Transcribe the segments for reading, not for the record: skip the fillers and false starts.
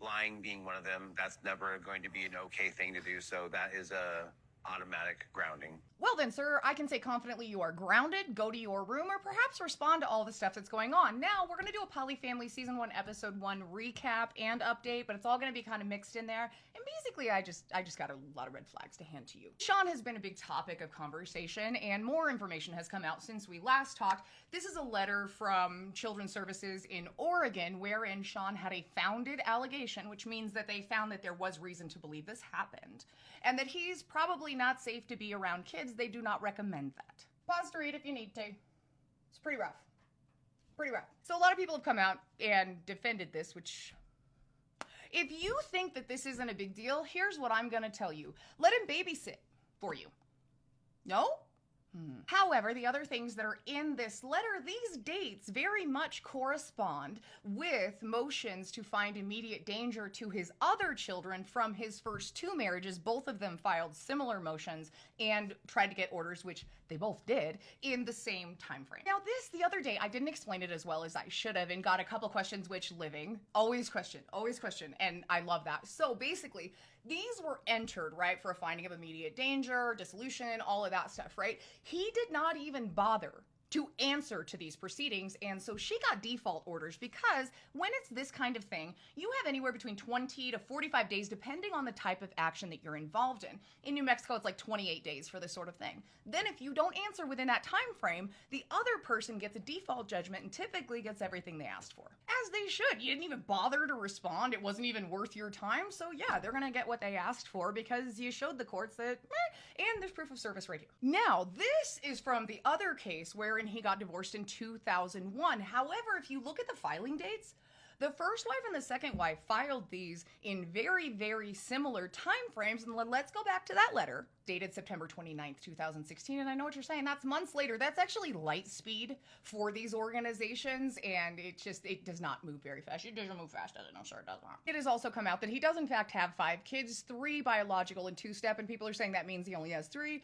lying being one of them, that's never going to be an okay thing to do. So that is a automatic grounding. Well then, sir, I can say confidently you are grounded, go to your room, or perhaps respond to all the stuff that's going on. Now, we're going to do a Polyfamily Season 1, Episode 1 recap and update, but it's all going to be kind of mixed in there. And basically, I just got a lot of red flags to hand to you. Sean has been a big topic of conversation, and more information has come out since we last talked. This is a letter from Children's Services in Oregon, wherein Sean had a founded allegation, which means that they found that there was reason to believe this happened, and that he's probably not safe to be around kids. They do not recommend that. Pause to read if you need to. It's pretty rough. Pretty rough. So a lot of people have come out and defended this, which, if you think that this isn't a big deal, here's what I'm gonna tell you. Let him babysit for you. No? However, the other things that are in this letter, these dates very much correspond with motions to find immediate danger to his other children from his first two marriages. Both of them filed similar motions and tried to get orders, which they both did, in the same time frame. Now this, the other day, I didn't explain it as well as I should have and got a couple questions, which living, always question, and I love that. So basically, these were entered, right, for a finding of immediate danger, dissolution, all of that stuff, right? He did not even bother to answer to these proceedings, and so she got default orders because when it's this kind of thing, you have anywhere between 20 to 45 days depending on the type of action that you're involved in. In New Mexico, it's like 28 days for this sort of thing. Then if you don't answer within that time frame, the other person gets a default judgment and typically gets everything they asked for. As they should. You didn't even bother to respond. It wasn't even worth your time. So yeah, they're gonna get what they asked for because you showed the courts that, and there's proof of service right here. Now, this is from the other case wherein he got divorced in 2001. However, if you look at the filing dates, the first wife and the second wife filed these in very, very similar time frames. And let's go back to that letter, dated September 29th, 2016. And I know what you're saying, that's months later. That's actually light speed for these organizations. And it does not move very fast. It doesn't move fast, does it? No, sure, it does not. It has also come out that he does in fact have 5 kids, 3 biological and 2 step. And people are saying that means he only has 3.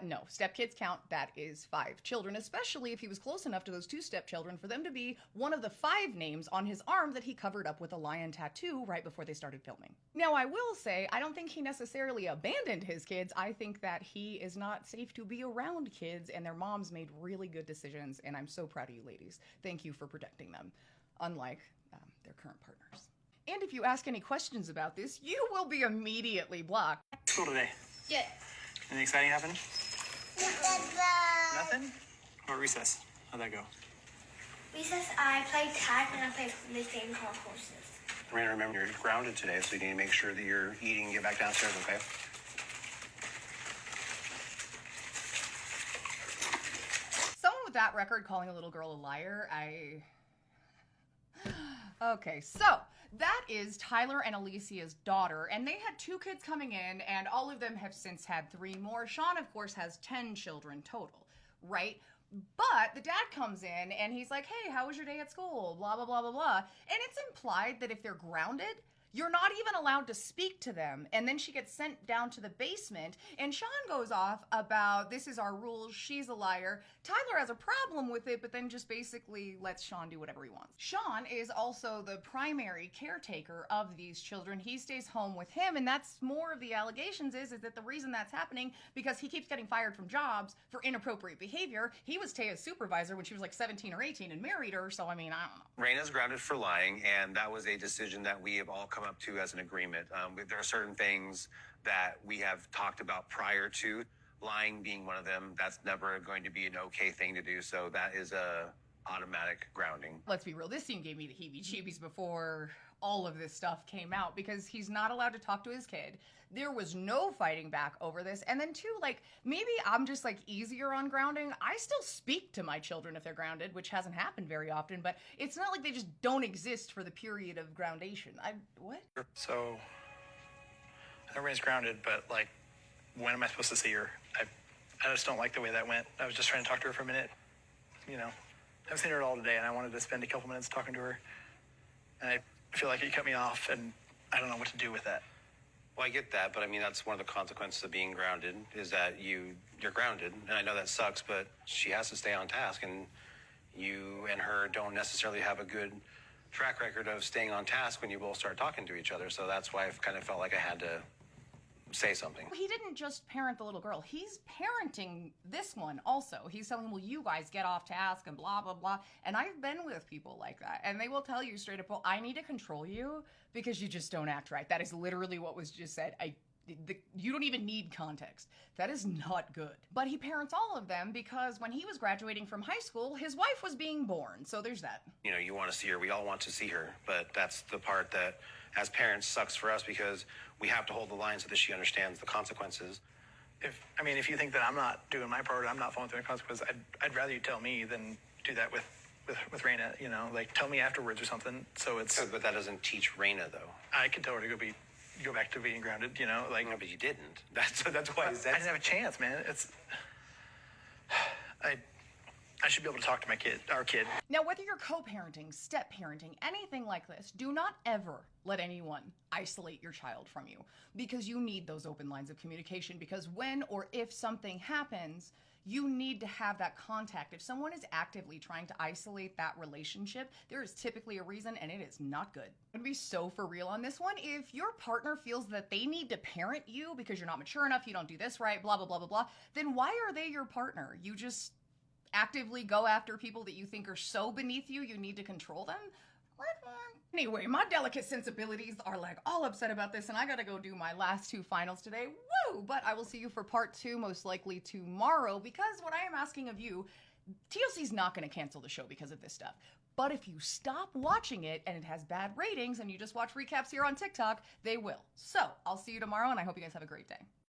No, step kids count, that is 5 children, especially if he was close enough to those 2 step children for them to be one of the 5 names on his arm that he covered up with a lion tattoo right before they started filming. Now, I will say, I don't think he necessarily abandoned his kids. I think that he is not safe to be around kids, and their moms made really good decisions, and I'm so proud of you ladies. Thank you for protecting them, unlike their current partners. And if you ask any questions about this, you will be immediately blocked. School today? Yeah. Anything exciting happen? Nothing? Or recess? How'd that go? Recess, I played tag and I played this game called horses. Miranda, remember you're grounded today, so you need to make sure that you're eating and get back downstairs, okay? Someone with that record calling a little girl a liar, Okay, so that is Tyler and Alicia's daughter, and they had 2 kids coming in, and all of them have since had 3 more. Sean, of course, has 10 children total, right? But the dad comes in, and he's like, hey, how was your day at school? Blah, blah, blah, blah, blah. And it's implied that if they're grounded, you're not even allowed to speak to them. And then she gets sent down to the basement, and Sean goes off about, this is our rules, she's a liar. Tyler has a problem with it, but then just basically lets Sean do whatever he wants. Sean is also the primary caretaker of these children. He stays home with him, and that's more of the allegations is that the reason that's happening because he keeps getting fired from jobs for inappropriate behavior. He was Taya's supervisor when she was like 17 or 18 and married her, so I mean, I don't know. Raina's grounded for lying, and that was a decision that we have all come up to as an agreement. There are certain things that we have talked about prior to, lying being one of them. That's never going to be an okay thing to do, so that is a automatic grounding. Let's be real, this scene gave me the heebie-jeebies before all of this stuff came out because he's not allowed to talk to his kid. There was no fighting back over this. And then 2, like, maybe I'm just like easier on grounding. I still speak to my children if they're grounded, which hasn't happened very often, but it's not like they just don't exist for the period of groundation. What? So, I know Raina's grounded, but like, when am I supposed to see her? I just don't like the way that went. I was just trying to talk to her for a minute. You know, I haven't seen her at all today, and I wanted to spend a couple minutes talking to her. And I feel like you cut me off, and I don't know what to do with that. Well, I get that, but I mean, that's one of the consequences of being grounded, is that you're grounded. And I know that sucks, but she has to stay on task, and you and her don't necessarily have a good track record of staying on task when you both start talking to each other. So that's why I kind of felt like I had to say something. He didn't just parent the little girl. He's parenting this one also. He's telling him, well, you guys get off task and blah, blah, blah. And I've been with people like that. And they will tell you straight up, well, I need to control you because you just don't act right. That is literally what was just said. You don't even need context. That is not good. But he parents all of them because when he was graduating from high school, his wife was being born. So there's that. You know, you want to see her. We all want to see her. But that's the part that, as parents, sucks for us because we have to hold the line so that she understands the consequences. If you think that I'm not doing my part, I'm not following through the consequences, I'd rather you tell me than do that with Raina, you know, like tell me afterwards or something. So it's. But that doesn't teach Raina, though. I could tell her to go back to being grounded, you know, like. No, but you didn't. That's why. I didn't have a chance, man. I should be able to talk to our kid. Now, whether you're co-parenting, step-parenting, anything like this, do not ever let anyone isolate your child from you because you need those open lines of communication because when or if something happens, you need to have that contact. If someone is actively trying to isolate that relationship, there is typically a reason and it is not good. I'm gonna be so for real on this one. If your partner feels that they need to parent you because you're not mature enough, you don't do this right, blah, blah, blah, blah, blah, then why are they your partner? You just actively go after people that you think are so beneath you, you need to control them? Anyway, my delicate sensibilities are like all upset about this and I gotta go do my last two finals today. Woo! But I will see you for part 2 most likely tomorrow because what I am asking of you, TLC's not gonna cancel the show because of this stuff. But if you stop watching it and it has bad ratings and you just watch recaps here on TikTok, they will. So I'll see you tomorrow and I hope you guys have a great day.